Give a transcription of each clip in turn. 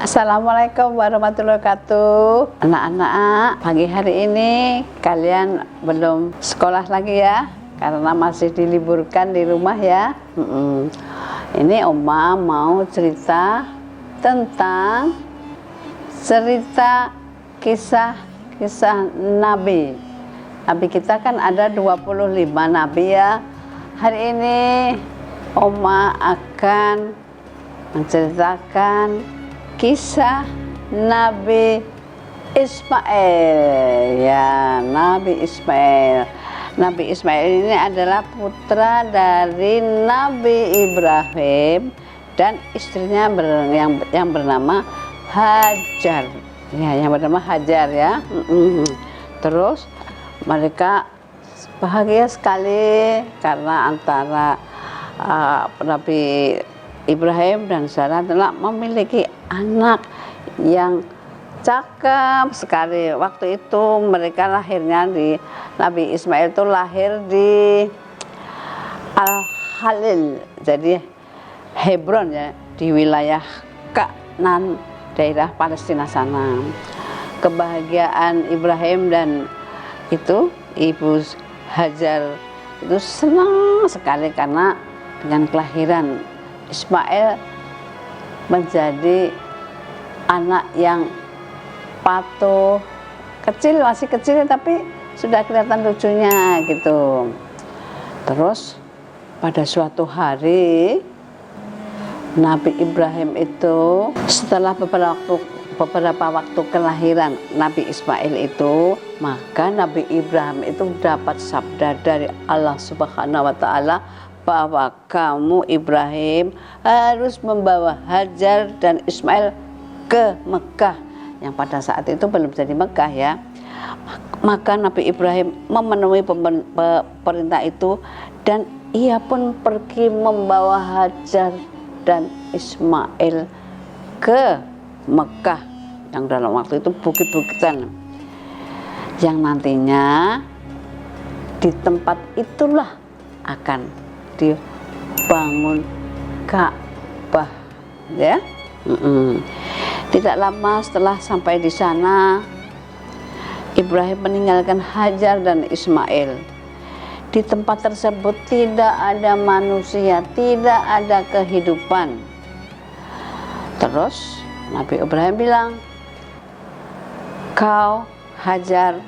Assalamualaikum warahmatullahi wabarakatuh. Anak-anak, pagi hari ini kalian belum sekolah lagi ya, karena masih diliburkan di rumah ya. Ini Oma mau cerita tentang kisah Nabi. Nabi kita kan ada 25 Nabi ya. Hari ini Oma akan menceritakan kisah Nabi Ismail ya. Nabi Ismail ini adalah putra dari Nabi Ibrahim dan istrinya yang bernama Hajar ya, Terus mereka bahagia sekali karena antara Nabi Ibrahim dan Sarah telah memiliki anak yang cakep sekali. Waktu itu mereka lahirnya Nabi Ismail itu lahir di Al-Khalil, jadi Hebron ya, di wilayah Kanaan, daerah Palestina sana. Kebahagiaan Ibrahim dan itu Ibu Hajar itu senang sekali karena dengan kelahiran Ismail menjadi anak yang patuh, masih kecil tapi sudah kelihatan lucunya gitu. Terus pada suatu hari Nabi Ibrahim itu setelah beberapa waktu kelahiran Nabi Ismail itu, maka Nabi Ibrahim itu dapat sabda dari Allah Subhanahu wa Ta'ala bahwa kamu Ibrahim harus membawa Hajar dan Ismail ke Mekah, yang pada saat itu belum jadi Mekah ya. Maka Nabi Ibrahim memenuhi perintah itu dan ia pun pergi membawa Hajar dan Ismail ke Mekah, yang dalam waktu itu bukit-bukitan, yang nantinya di tempat itulah akan dibangun Ka'bah ya. Tidak lama setelah sampai di sana, Ibrahim meninggalkan Hajar dan Ismail. Di tempat tersebut tidak ada manusia, tidak ada kehidupan. Terus Nabi Ibrahim bilang, "Kau Hajar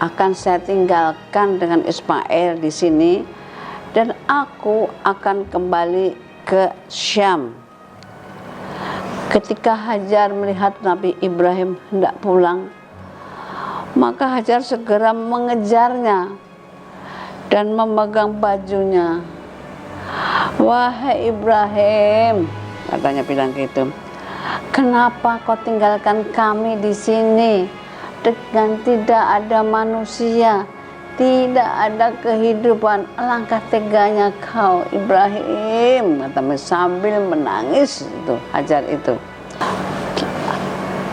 akan saya tinggalkan dengan Ismail di sini, dan aku akan kembali ke Syam." Ketika Hajar melihat Nabi Ibrahim hendak pulang, maka Hajar segera mengejarnya dan memegang bajunya. "Wahai Ibrahim," katanya bilang gitu, "kenapa kau tinggalkan kami di sini dengan tidak ada manusia, tidak ada kehidupan? Alangkah teganya kau Ibrahim," katanya sambil menangis itu Hajar itu.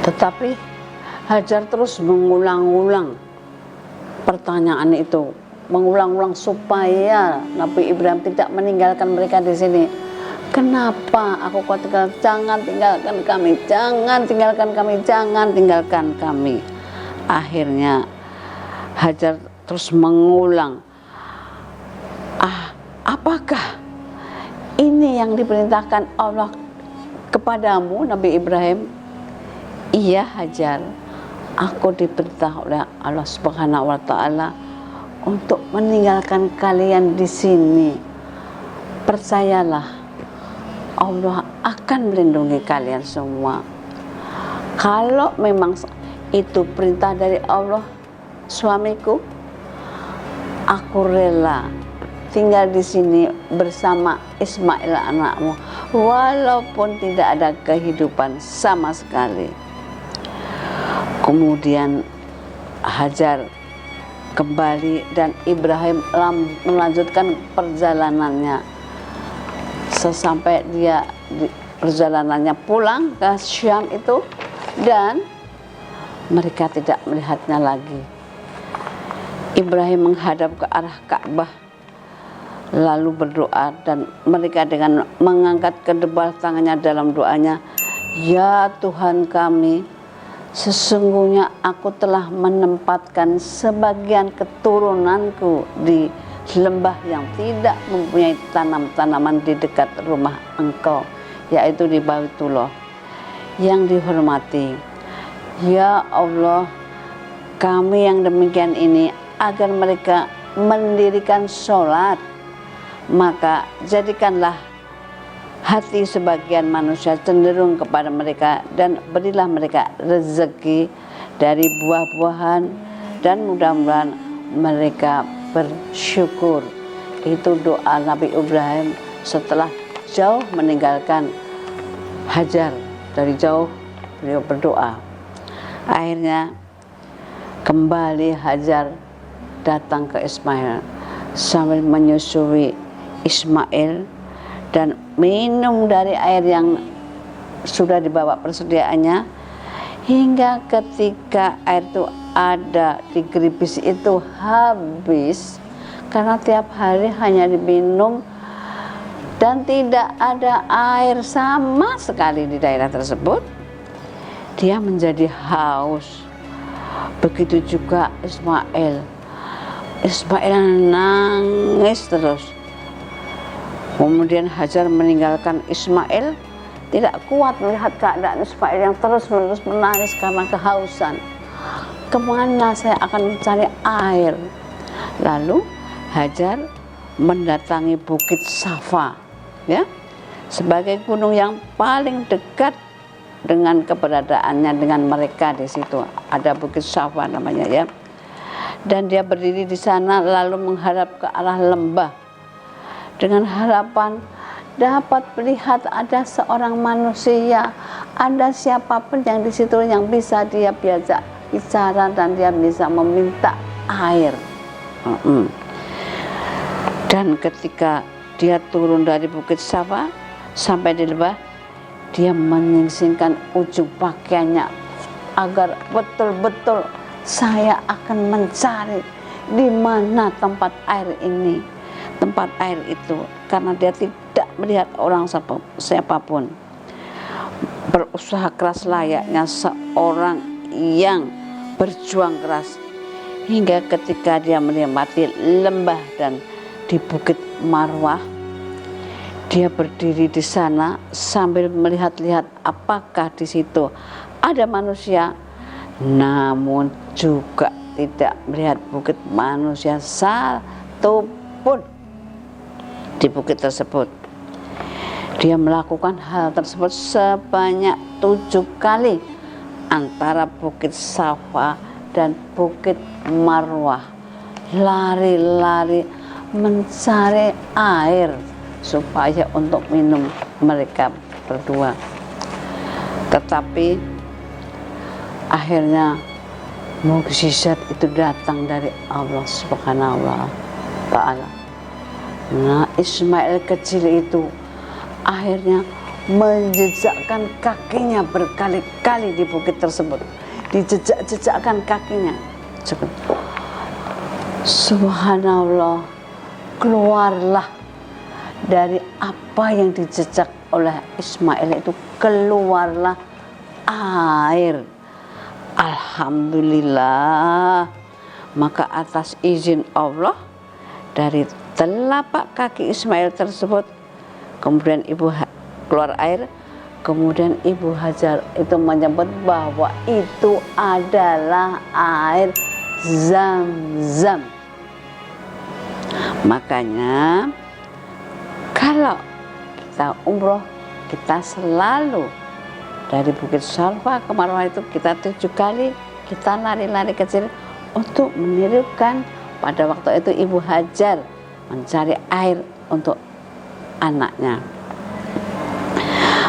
Tetapi Hajar terus mengulang-ulang pertanyaan itu, mengulang-ulang supaya Nabi Ibrahim tidak meninggalkan mereka di sini. "Kenapa aku kau tinggalkan? Jangan tinggalkan kami, jangan tinggalkan kami, jangan tinggalkan kami." Akhirnya Hajar terus mengulang, "Apakah ini yang diperintahkan Allah kepadamu Nabi Ibrahim?" "Iya Hajar, aku diperintah oleh Allah Subhanahu wa Ta'ala untuk meninggalkan kalian di sini. Percayalah, Allah akan melindungi kalian semua. Kalau memang itu perintah dari Allah, suamiku, aku rela tinggal di sini bersama Ismail anakmu, walaupun tidak ada kehidupan sama sekali." Kemudian Hajar kembali dan Ibrahim melanjutkan perjalanannya. Sesampai dia perjalanannya pulang ke Syam itu, dan mereka tidak melihatnya lagi. Ibrahim menghadap ke arah Ka'bah lalu berdoa, dan mereka dengan mengangkat kedua tangannya dalam doanya Ya Tuhan kami, sesungguhnya aku telah menempatkan sebagian keturunanku di lembah yang tidak mempunyai tanam-tanaman di dekat rumah Engkau, yaitu di Baitullah. Yang dihormati, ya Allah, kami yang demikian ini agar mereka mendirikan sholat, maka jadikanlah hati sebagian manusia cenderung kepada mereka dan berilah mereka rezeki dari buah-buahan dan mudah-mudahan mereka bersyukur. Itu doa Nabi Ibrahim setelah jauh meninggalkan Hajar. Dari jauh beliau berdoa. Akhirnya kembali Hajar datang ke Ismail sambil menyusui Ismail dan minum dari air yang sudah dibawa persediaannya, hingga ketika air itu ada di geribis itu habis, karena tiap hari hanya diminum dan tidak ada air sama sekali di daerah tersebut. Dia menjadi haus. Begitu juga Ismail nangis terus. Kemudian Hajar meninggalkan Ismail, tidak kuat melihat keadaan Ismail yang terus-menerus menangis karena kehausan. Kemana saya akan mencari air? Lalu Hajar mendatangi Bukit Safa, ya, sebagai gunung yang paling dekat dengan keberadaannya dengan mereka. Di situ ada Bukit Safa namanya, ya. Dan dia berdiri di sana lalu menghadap ke arah lembah dengan harapan dapat melihat ada seorang manusia, ada siapapun yang di situ yang bisa dia biasa bicara dan dia bisa meminta air. Dan ketika dia turun dari Bukit Safa sampai di lembah, dia menyingsingkan ujung pakaiannya agar betul-betul saya akan mencari di mana tempat air ini, tempat air itu, karena dia tidak melihat orang siapapun. Berusaha keras layaknya seorang yang berjuang keras, hingga ketika dia menikmati lembah dan di Bukit Marwah, dia berdiri di sana sambil melihat-lihat apakah di situ ada manusia, namun juga tidak melihat bukit manusia satu pun di bukit tersebut. Dia melakukan hal tersebut sebanyak 7 kali antara Bukit Safa dan Bukit Marwah, lari-lari mencari air supaya untuk minum mereka berdua. Tetapi akhirnya mukjizat itu datang dari Allah Subhanahu wa Ta'ala. Nah, Ismail kecil itu akhirnya menjejakkan kakinya berkali-kali di bukit tersebut, dijejak-jejakkan kakinya. Subhanallah, keluarlah dari apa yang dijejak oleh Ismail itu, keluarlah air. Alhamdulillah. Maka atas izin Allah, dari telapak kaki Ismail tersebut kemudian keluar air. Kemudian Ibu Hajar itu menyebut bahwa itu adalah air Zam-Zam. Makanya kalau kita umroh, kita selalu dari Bukit Safa ke Marwah itu kita 7 kali kita lari-lari kecil untuk menirukan pada waktu itu Ibu Hajar mencari air untuk anaknya.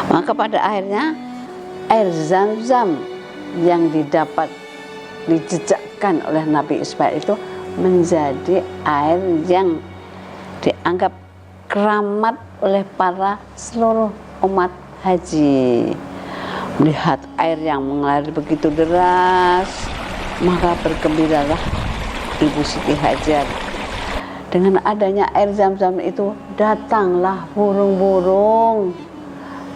Maka pada akhirnya air Zam-Zam yang dijejakkan oleh Nabi Ismail itu menjadi air yang dianggap keramat oleh para seluruh umat haji. Melihat air yang mengalir begitu deras, maka bergembiralah Ibu Siti Hajar. Dengan adanya air Zam-Zam itu, datanglah burung-burung,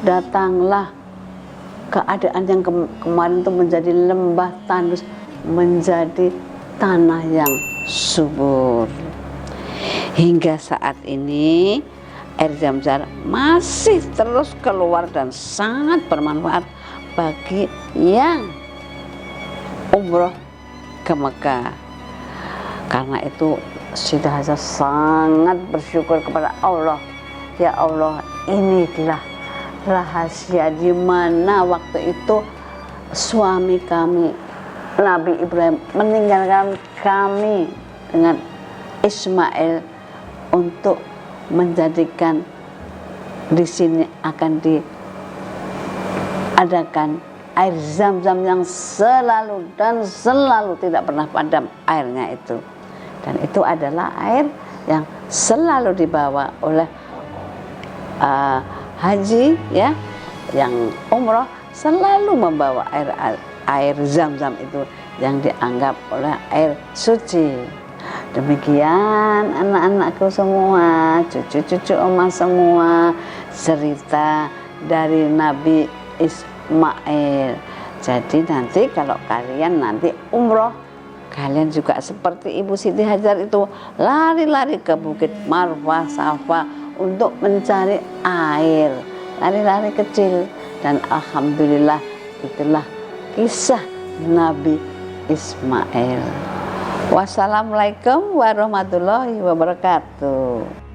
datanglah keadaan yang kemarin itu menjadi lembah tandus menjadi tanah yang subur. Hingga saat ini air Zam-Zam masih terus keluar dan sangat bermanfaat bagi yang umroh ke Mekah. Karena itu Siti Hajar sangat bersyukur kepada Allah. Ya Allah, inilah rahasia di mana waktu itu suami kami Nabi Ibrahim meninggalkan kami dengan Ismail untuk menjadikan di sini akan diadakan air Zam-Zam yang selalu dan selalu tidak pernah padam airnya itu. Dan itu adalah air yang selalu dibawa oleh haji ya, yang umroh selalu membawa air Zam-Zam itu yang dianggap oleh air suci. Demikian anak-anakku semua, cucu-cucu oma semua, cerita dari Nabi Ismail. Jadi nanti kalau kalian nanti umroh, kalian juga seperti Ibu Siti Hajar itu lari-lari ke Bukit Marwah Safa untuk mencari air, lari-lari kecil. Dan alhamdulillah itulah kisah Nabi Ismail. Wassalamualaikum warahmatullahi wabarakatuh.